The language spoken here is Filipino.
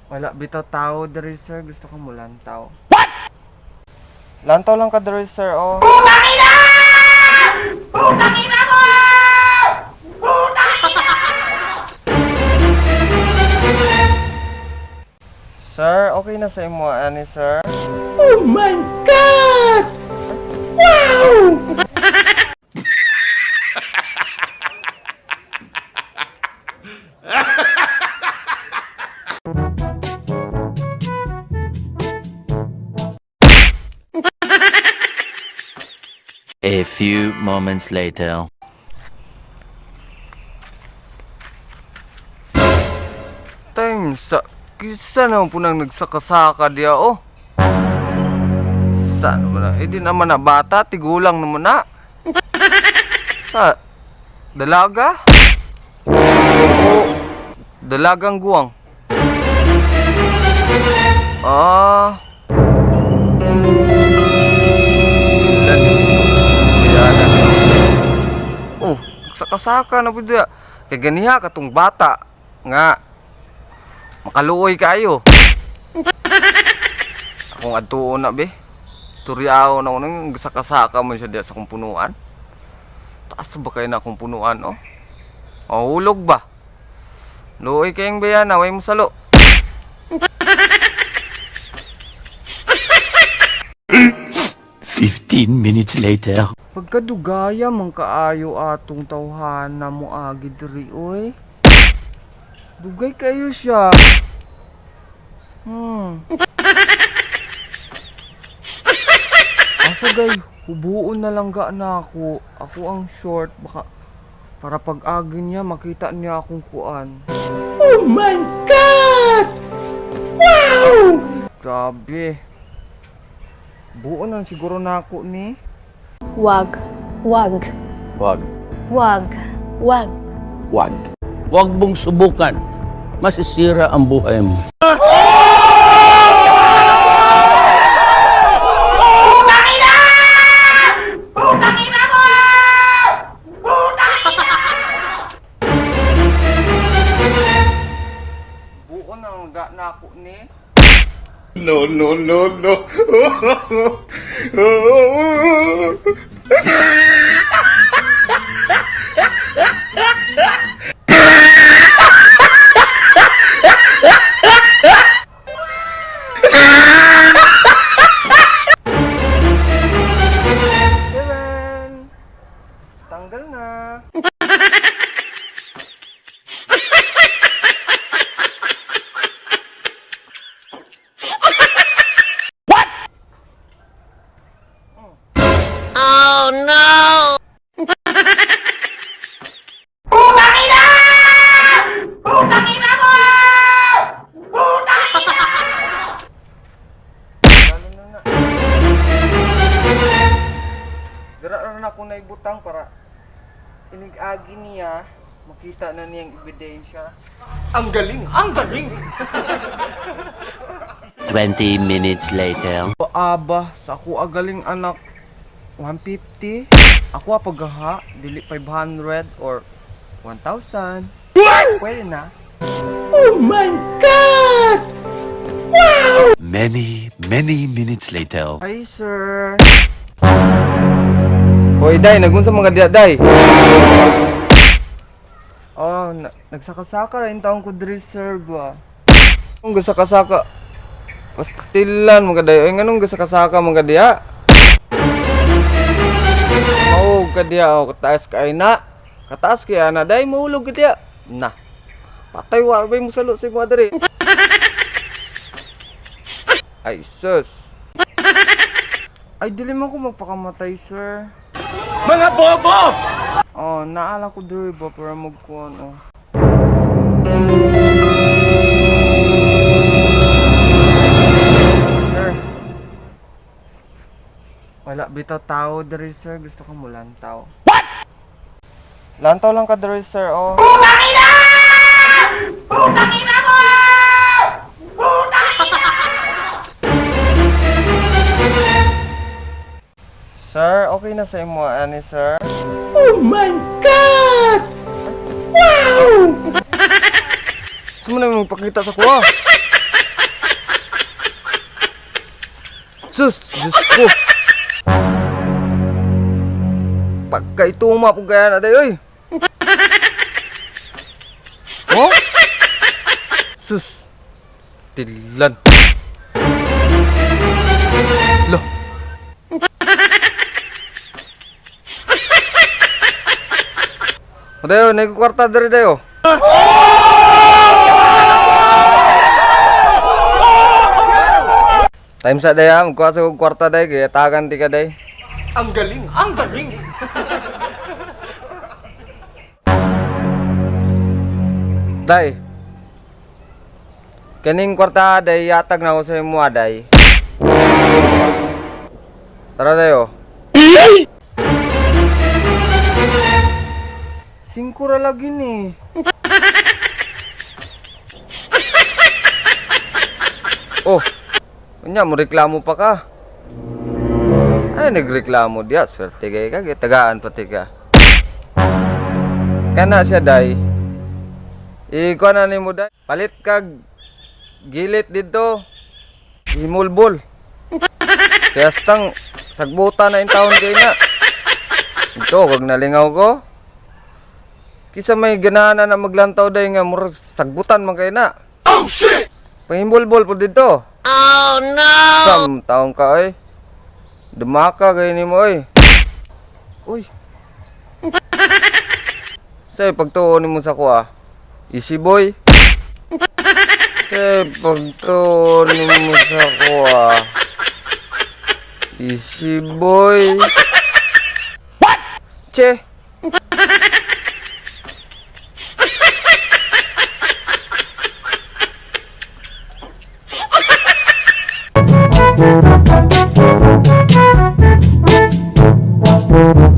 Wala bitaw tao diri sir, gusto ko mo lantaw. What? Lantaw lang ka diri sir, oh. Putang ina! Putang ina mo! Putang ina! Sir, okay na sa imo ani sir? Oh my God! Wow! A few moments later. Time sa kisa na po nang nagsakasaka diya, oh. Saan naman na? Eh di naman na bata, tigulang naman na. Dalaga? O dalagang guwang? Ah. Oh, nagsakasaka na po diya. Kaya ganiha katong bata nga makaluoy kayo. Akong adtuon na be. Turiao na unang sakasaka mo siya diya sa kong punuan. Taas ba kayo na akong punuan, oh? O hulog ba? Luoy kayong bayana, way mo salo. Minutes later. Pagkadugaya man kaayo atong tawhana mo agi diri, oy. Dugay kayo siya. Asagay, hubuon na lang ga na ako. Ako ang short, baka para pag-agi niya makita niya akong kuan. Oh my God! Wow! Grabe. Buon lang siguro na ako ni. Wag. Wag. Wag. Wag. Wag. Wag. Huwag mong subukan. Masisira ang buhay mo. Putang ina! Putang ina mo! Putang ina! Buon lang ga na ako ni. No, no, no, no. Kevin! Tanggal na. Putang ina! Putang ina mo! Putang ina! Lalo na. Dira na ako na ibutang para inig-agi niya, makita na niyang ebidensya. Ang galing! Ang galing! 20 minutes later. Paaba, sa ako agaling anak, 150. Ako apagaha, dili 500 or 1,000. Pwede na. Oh my God! Many minutes later. Hi, sir. Hoy, day, nagunsa mga diya, day. Oh, nagsakasaka rin taong ko diri, sir, ba? Anong gasakasaka? Pastilan, mga day. Ay, anong gasakasaka, mga diya? Mahug ka diya, o, kataas ka ay na. Kataas kaya na, day, mahulog ka diya. Na, patay warbay mo salo sa mga diri. Ay, sus. Ay, dili man ko magpakamatay, sir. Mga bobo! Oh, naala ko diri ba para magkuhan, oh. Sir. Wala bitaw tao diri, sir. Gusto ko mo lantaw. What? Lantaw lang ka diri, sir, oh. Putang ina! Putang ina mo! Putang ina! Sir, okay na sa imo ani, sir? Oh my God! Wow! Saan mo na magpakita sa kuha? Sus, Diyos ko. Pagkaituma po kaya na tayo, oy. Oh? Sus. Tilan. Loh. O tayo, nagkukwarta dari tayo. Time sa day ha, magkuha sa kong kwarta day, kaya tagan ti ka day. Ang galing! Ang galing! Day. Kaning kwarta day, yatag na ako sa imo day. Tara tayo. Singkura lagi ni. Oh. Kanya mo reklamo pa ka. Ay, nagreklamo dia. Swerte kay ka. Tagaan pati ka. Kana siya, day. Ikaw na ni mo, day. Palit kag gilit dito. Himulbol. Kaya stang sagbuta na yung taon kayo na. Ito, kag nalingaw ko. Kisa may ganahan na maglantaw, day nga. Mura sagbutan man kayo na. Oh, shit! Pahimulbol po dito. Oh no! Sam taong ka oy. Dumaka kay ni mo oy. Uy. Say pagtuon mo sa kuha. Easy boy. Say pagtuon mo sa kuha. Easy boy. What? Che. Wow!